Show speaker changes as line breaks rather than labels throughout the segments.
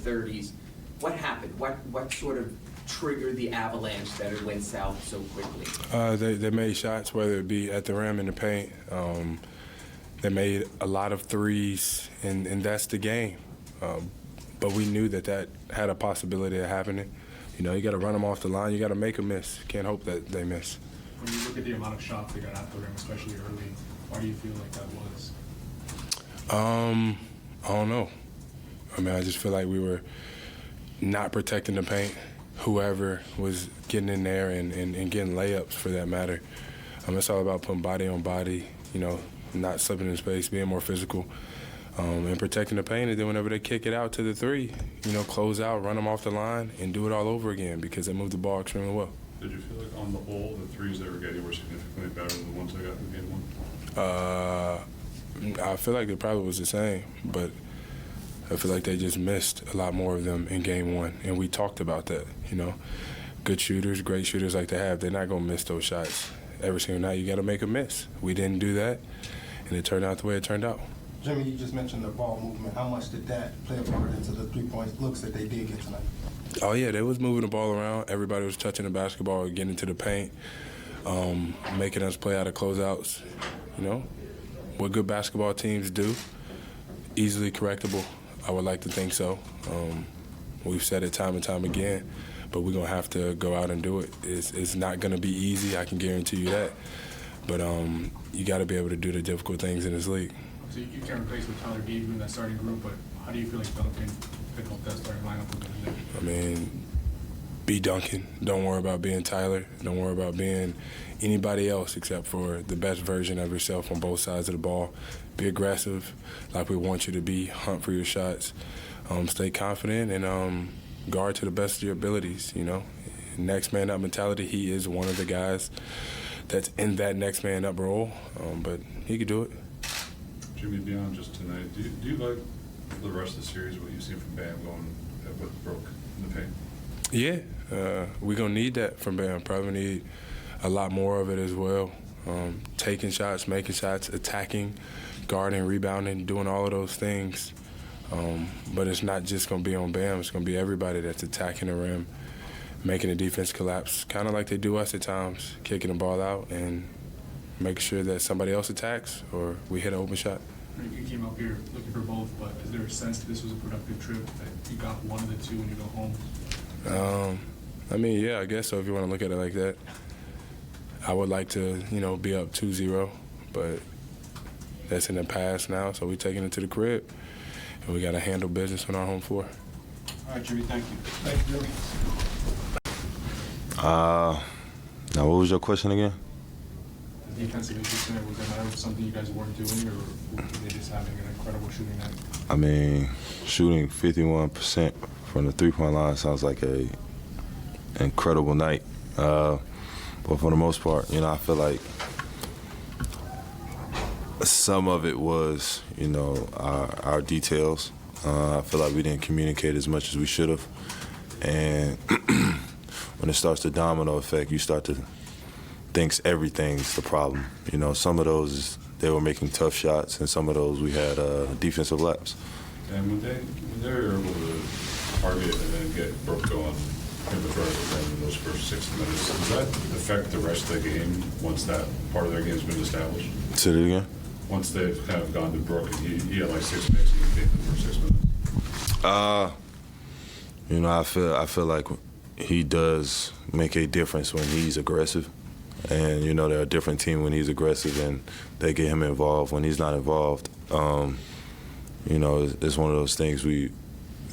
30s. What happened? What sort of triggered the avalanche that it went south so quickly?
They made shots, whether it be at the rim in the paint. They made a lot of threes, and that's the game. But we knew that had a possibility of happening. You know, you got to run them off the line. You got to make them miss. Can't hope that they miss.
When you look at the amount of shots they got at the rim, especially early, why do you feel like that was?
I don't know. I mean, I just feel like we were not protecting the paint. Whoever was getting in there and getting layups, for that matter. It's all about putting body on body, you know, not slipping in space, being more physical, and protecting the paint. And then whenever they kick it out to the three, you know, close out, run them off the line, and do it all over again because they moved the ball extremely well.
Did you feel like on the whole the threes they were getting were significantly better than the ones they got in game one?
I feel like it probably was the same, but I feel like they just missed a lot more of them in game one, and we talked about that, you know. Good shooters, great shooters like they have, they're not going to miss those shots. Every single night you got to make a miss. We didn't do that, and it turned out the way it turned out.
Jimmy, you just mentioned the ball movement. How much did that play a part into the three-point looks that they did get tonight?
Oh, yeah, they was moving the ball around. Everybody was touching the basketball, getting into the paint, making us play out of closeouts, you know. What good basketball teams do, easily correctable. I would like to think so. We've said it time and time again, but we're going to have to go out and do it. It's not going to be easy, I can guarantee you that. But you got to be able to do the difficult things in this league.
So you can't replace what Tyler gave you in that starting group, but how do you feel like Duncan pick up that starting lineup with him?
I mean, be Duncan. Don't worry about being Tyler. Don't worry about being anybody else except for the best version of yourself on both sides of the ball. Be aggressive like we want you to be. Hunt for your shots. Stay confident and guard to the best of your abilities, you know. Next man up mentality, he is one of the guys that's in that next man up role, but he could do it.
Jimmy, beyond just tonight, do you like for the rest of the series what you've seen from Bam going with Brook in the paint?
Yeah, we're going to need that from Bam. Probably need a lot more of it as well. Taking shots, making shots, attacking, guarding, rebounding, doing all of those things. But it's not just going to be on Bam. It's going to be everybody that's attacking the rim, making the defense collapse, kind of like they do us at times, kicking the ball out and making sure that somebody else attacks or we hit an open shot.
You came up here looking for both, but is there a sense that this was a productive trip, that you got one of the two when you go home?
I mean, yeah, I guess so if you want to look at it like that. I would like to, you know, be up 2-0, but that's in the past now, so we're taking it to the crib, and we got to handle business on our home floor.
All right, Jimmy, thank you. Thank you, Jimmy.
Now, what was your question again?
The defensive issues tonight, was that something you guys weren't doing, or were they just having an incredible shooting night?
I mean, shooting 51% from the three-point line sounds like an incredible night. But for the most part, you know, I feel like some of it was, you know, our details. I feel like we didn't communicate as much as we should have. And when it starts to domino effect, you start to think everything's the problem. You know, some of those, they were making tough shots, and some of those we had defensive laps.
And when they're able to target and then get Brook going in the first in those first 6 minutes, does that affect the rest of the game once that part of their game's been established?
Say it again?
Once they've kind of gone to Brook and he had like 6 minutes, he came in the first 6 minutes.
You know, I feel like he does make a difference when he's aggressive. And, you know, they're a different team when he's aggressive and they get him involved. When he's not involved, you know, it's one of those things we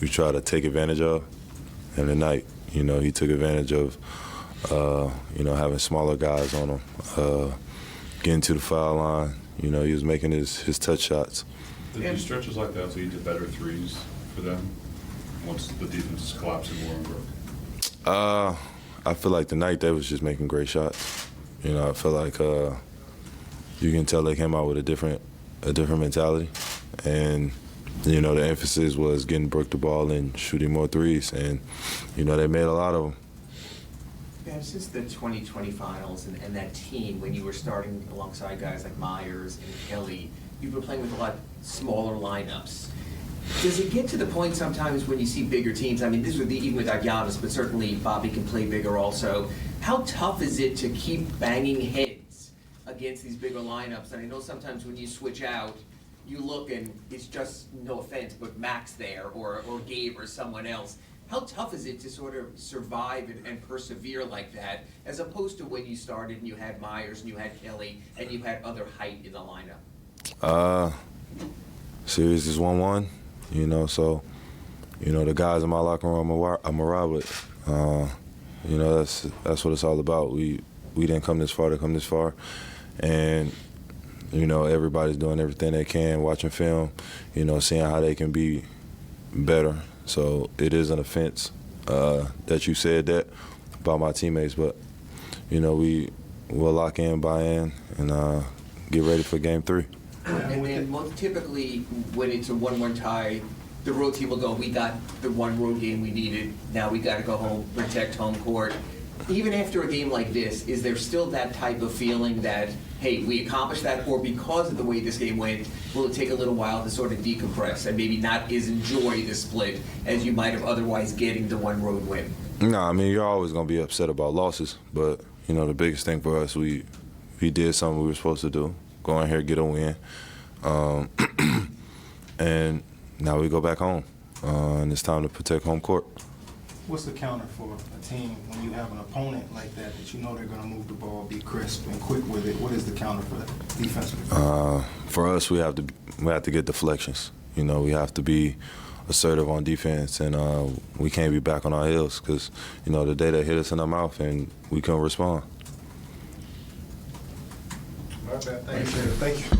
try to take advantage of. And tonight, you know, he took advantage of, you know, having smaller guys on him, getting to the foul line. You know, he was making his touch shots.
Did these stretches like that lead to better threes for them once the defense is collapsing more on Brook?
I feel like tonight they was just making great shots. You know, I feel like you can tell they came out with a different mentality, and you know the emphasis was getting Brook the ball and shooting more threes, and you know they made a lot of them.
Yeah, since the 2020 finals and that team, when you were starting alongside guys like Myers and Kelly, you've been playing with a lot smaller lineups. Does it get to the point sometimes when you see bigger teams, I mean, this would be even without Giannis, but certainly Bobby can play bigger also. How tough is it to keep banging heads against these bigger lineups? And I know sometimes when you switch out, you look and it's just, no offense, but Max there or Gabe or someone else. How tough is it to sort of survive and persevere like that, as opposed to when you started and you had Myers and you had Kelly and you had other height in the lineup?
Series is 1-1, you know, so, you know, the guys in my locker room I'm a ride with. You know, that's what it's all about. We didn't come this far to come this far. And, you know, everybody's doing everything they can, watching film, you know, seeing how they can be better. So it is an offense that you said that about my teammates, but, you know, we'll lock in, buy in, and get ready for Game 3.
And then most typically, when it's a 1-1 tie, the road team will go, we got the one road game we needed, now we got to go home, protect home court. Even after a game like this, is there still that type of feeling that, hey, we accomplished that, or because of the way this game went, will it take a little while to sort of decompress and maybe not as enjoy the split as you might have otherwise getting the one road win?
No, I mean, you're always going to be upset about losses, but, you know, the biggest thing for us, we did something we were supposed to do, go in here, get a win, and now we go back home, and it's time to protect home court.
What's the counter for a team when you have an opponent like that you know they're going to move the ball, be crisp and quick with it? What is the counter for that defensively?
For us, we have to get deflections. You know, we have to be assertive on defense, and we can't be back on our heels because, you know, the day they hit us in our mouth and we couldn't respond.
Thank you.